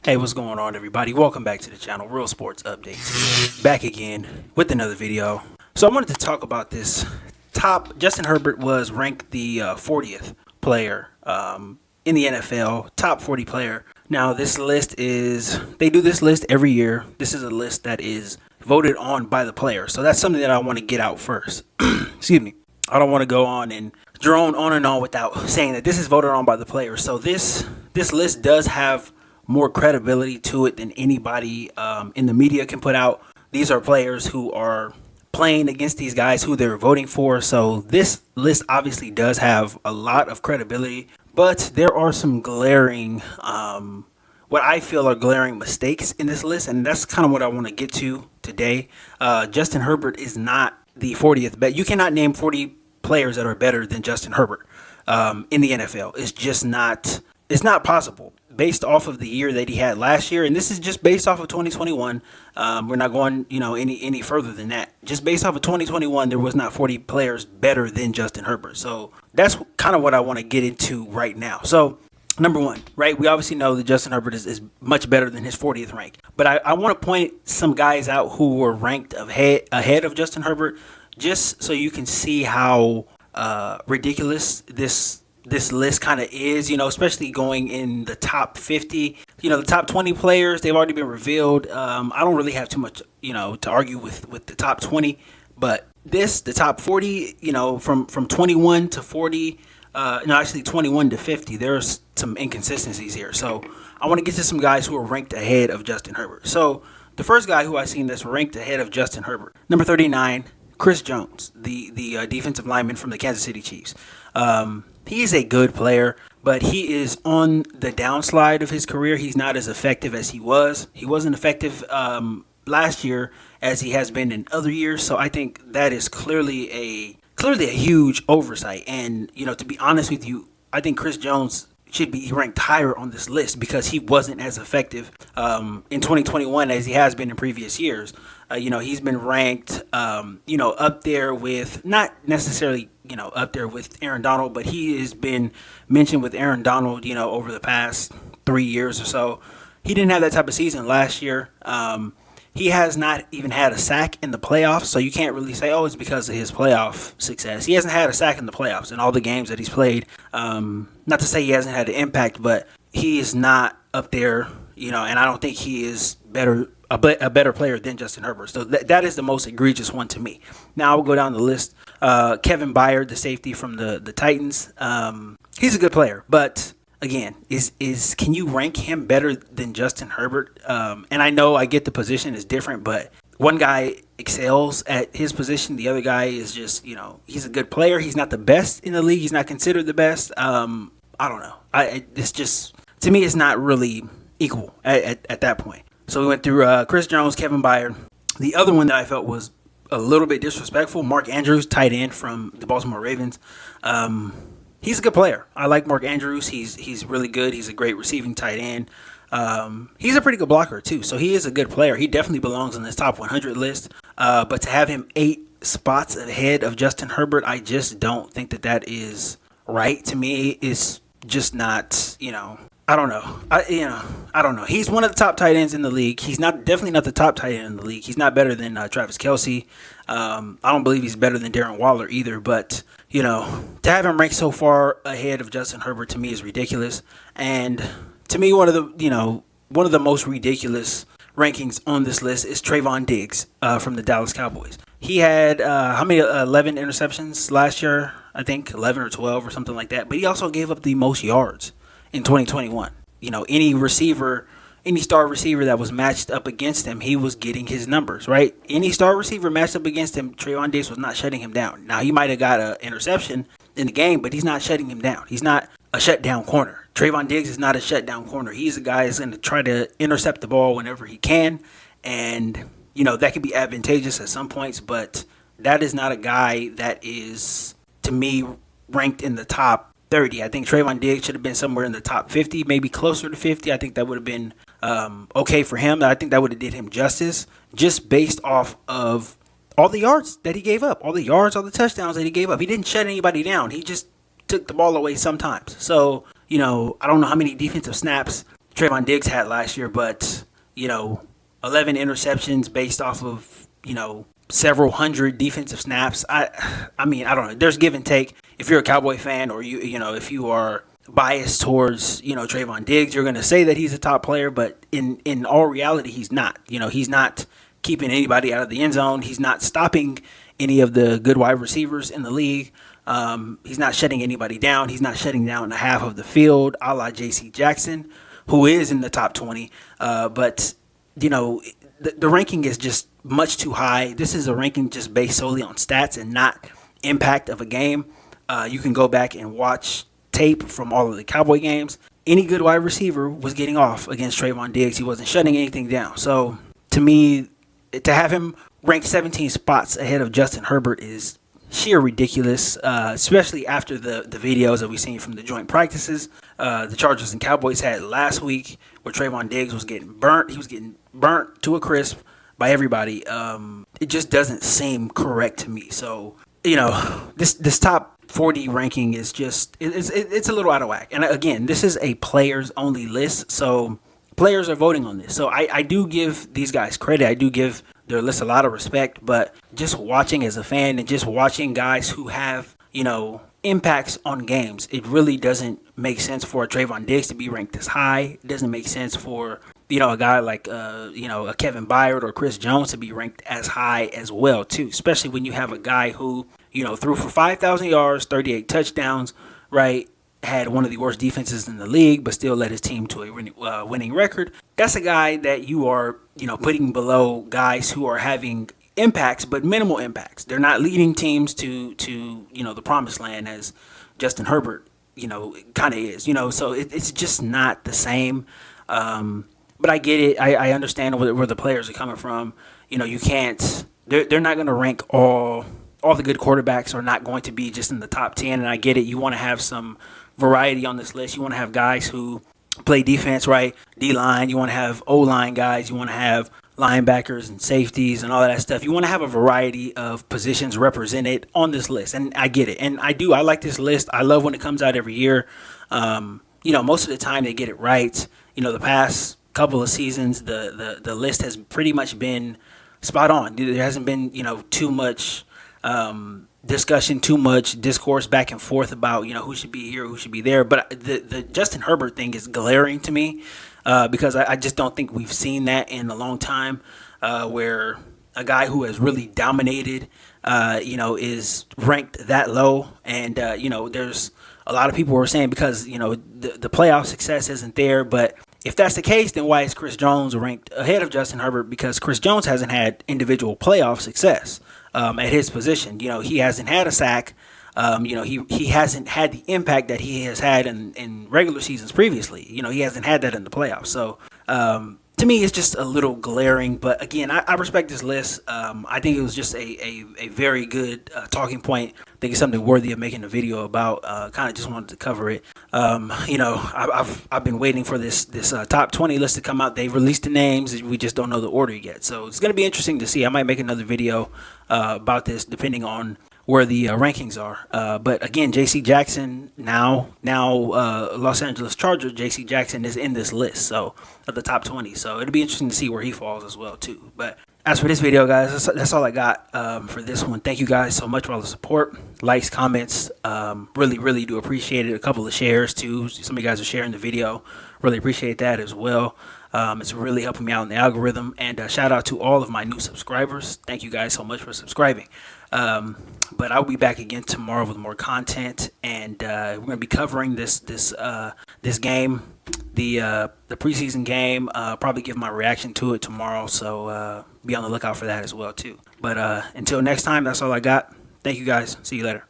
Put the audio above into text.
Hey, what's going on, everybody? Welcome back to the channel, Real Sports Updates. Back again with another video. So I wanted to talk about this Justin Herbert was ranked the 40th player in the NFL, top 40 player. Now, they do this list every year. This is a list that is voted on by the player. So that's something that I want to get out first. Excuse me. I don't want to go on and drone on and on without saying that this is voted on by the player. So this list does have more credibility to it than anybody in the media can put out. These are players who are playing against these guys who they're voting for. So this list obviously does have a lot of credibility, but there are some glaring, what I feel are glaring mistakes in this list. And that's kind of what I want to get to today. Justin Herbert is not the 40th, but you cannot name 40 players that are better than Justin Herbert in the NFL. It's not possible based off of the year that he had last year. And this is just based off of 2021. We're not going, any further than that. Just based off of 2021, there was not 40 players better than Justin Herbert. So that's kind of what I want to get into right now. So number one, right? We obviously know that Justin Herbert is much better than his 40th rank. But I want to point some guys out who were ranked ahead of Justin Herbert, just so you can see how ridiculous this list kind of is, especially going in the top 50, the top 20 players, they've already been revealed. I don't really have too much, to argue with the top 20, but the top 40, from 21 to 40, actually 21 to 50, there's some inconsistencies here. So I want to get to some guys who are ranked ahead of Justin Herbert. So the first guy who I've seen that's ranked ahead of Justin Herbert, number 39, Chris Jones, the defensive lineman from the Kansas City Chiefs. He's a good player, but he is on the downslide of his career. He's not as effective as he was. He wasn't effective last year as he has been in other years. So I think that is clearly a huge oversight. And, to be honest with you, I think Chris Jones should be ranked higher on this list because he wasn't as effective in 2021 as he has been in previous years. He's been ranked, up there with, not necessarily, up there with Aaron Donald, but he has been mentioned with Aaron Donald, over the past 3 years or so. He didn't have that type of season last year. He has not even had a sack in the playoffs, so you can't really say, it's because of his playoff success. He hasn't had a sack in the playoffs in all the games that he's played. Not to say he hasn't had an impact, but he is not up there, and I don't think he is a better player than Justin Herbert. So that is the most egregious one to me. Now we'll go down the list. Kevin Byard, the safety from the Titans. He's a good player, but again, can you rank him better than Justin Herbert? And I get the position is different, but one guy excels at his position. The other guy is just, he's a good player. He's not the best in the league. He's not considered the best. I don't know. It's just, to me, it's not really equal at that point. So we went through Chris Jones, Kevin Byard. The other one that I felt was a little bit disrespectful, Mark Andrews, tight end from the Baltimore Ravens. He's a good player. I like Mark Andrews. He's really good. He's a great receiving tight end. He's a pretty good blocker too. So he is a good player. He definitely belongs on this top 100 list. But to have him 8 spots ahead of Justin Herbert, I just don't think that is right. To me, it's just not, I don't know. I don't know. He's one of the top tight ends in the league. He's definitely not the top tight end in the league. He's not better than Travis Kelce. I don't believe he's better than Darren Waller either. But, to have him ranked so far ahead of Justin Herbert to me is ridiculous. And to me, one of the most ridiculous rankings on this list is Trayvon Diggs from the Dallas Cowboys. He had 11 interceptions last year, I think 11 or 12 or something like that. But he also gave up the most yards in 2021. Any star receiver that was matched up against him, he was getting his numbers, right? Any star receiver matched up against him, Trayvon Diggs was not shutting him down. Now, he might have got an interception in the game, but he's not shutting him down. He's not a shutdown corner. Trayvon Diggs is not a shutdown corner. He's a guy that's going to try to intercept the ball whenever he can. And, that could be advantageous at some points, but that is not a guy that is, to me, ranked in the top 30. I think Trayvon Diggs should have been somewhere in the top 50, maybe closer to 50. I think that would have been okay for him. I think that would have did him justice just based off of all the yards that he gave up, all the touchdowns that he gave up. He didn't shut anybody down. He just took the ball away sometimes. So, I don't know how many defensive snaps Trayvon Diggs had last year, but 11 interceptions based off of several hundred defensive snaps. I mean, I don't know. There's give and take. If you're a Cowboy fan, or if you are biased towards Trayvon Diggs, you're going to say that he's a top player, but in all reality, he's not. He's not keeping anybody out of the end zone. He's not stopping any of the good wide receivers in the league. He's not shutting anybody down. He's not shutting down half of the field, a la J.C. Jackson, who is in the top 20. But the ranking is just much too high. This is a ranking just based solely on stats and not impact of a game. You can go back and watch tape from all of the Cowboy games. Any good wide receiver was getting off against Trayvon Diggs. He wasn't shutting anything down. So to me, to have him ranked 17 spots ahead of Justin Herbert is sheer ridiculous, especially after the videos that we've seen from the joint practices the Chargers and Cowboys had last week, where Trayvon Diggs was getting burnt. He was getting burnt to a crisp by everybody. It just doesn't seem correct to me. So this top 40 ranking is just it's a little out of whack. And again, this is a players only list, so players are voting on this. So I do give these guys credit. I do give their list a lot of respect, but just watching as a fan and just watching guys who have impacts on games, it really doesn't make sense for a Trayvon Diggs to be ranked this high. It doesn't make sense for a guy like a Kevin Byard or Chris Jones to be ranked as high as well too, especially when you have a guy who threw for 5,000 yards, 38 touchdowns, right? Had one of the worst defenses in the league, but still led his team to a winning record. That's a guy that you are putting below guys who are having impacts, but minimal impacts. They're not leading teams to the promised land as Justin Herbert kind of is. So it's just not the same. But I get it. I understand where the players are coming from. You can't. They're not going to rank all the good quarterbacks are not going to be just in the top 10. And I get it. You want to have some variety on this list. You want to have guys who play defense, right? D-line. You want to have O-line guys. You want to have linebackers and safeties and all that stuff. You want to have a variety of positions represented on this list. And I get it. And I like this list. I love when it comes out every year. Most of the time they get it right. The past couple of seasons, the list has pretty much been spot on. There hasn't been, too much discussion, too much discourse back and forth about, who should be here, who should be there. But the Justin Herbert thing is glaring to me because I just don't think we've seen that in a long time where a guy who has really dominated, is ranked that low. And, there's a lot of people who are saying because, the playoff success isn't there. But if that's the case, then why is Chris Jones ranked ahead of Justin Herbert? Because Chris Jones hasn't had individual playoff success at his position. He hasn't had a sack. He hasn't had the impact that he has had in regular seasons previously. He hasn't had that in the playoffs. So to me, it's just a little glaring. But again, I respect this list. I think it was just a very good talking point. I think it's something worthy of making a video about. Kind of just wanted to cover it. I've been waiting for this top 20 list to come out. They've released the names. We just don't know the order yet. So it's going to be interesting to see. I might make another video about this depending on where the rankings are. But again, J.C. Jackson, now Los Angeles Chargers, J.C. Jackson is in this list, so of the top 20. So it'll be interesting to see where he falls as well, too. But as for this video, guys, that's all I got for this one. Thank you guys so much for all the support, likes, comments. Really, really do appreciate it. A couple of shares, too. Some of you guys are sharing the video. Really appreciate that as well. It's really helping me out in the algorithm. And shout out to all of my new subscribers. Thank you guys so much for subscribing. But I'll be back again tomorrow with more content, and we're going to be covering this game, the preseason game. Probably give my reaction to it tomorrow, so be on the lookout for that as well too. But until next time, that's all I got. Thank you guys. See you later.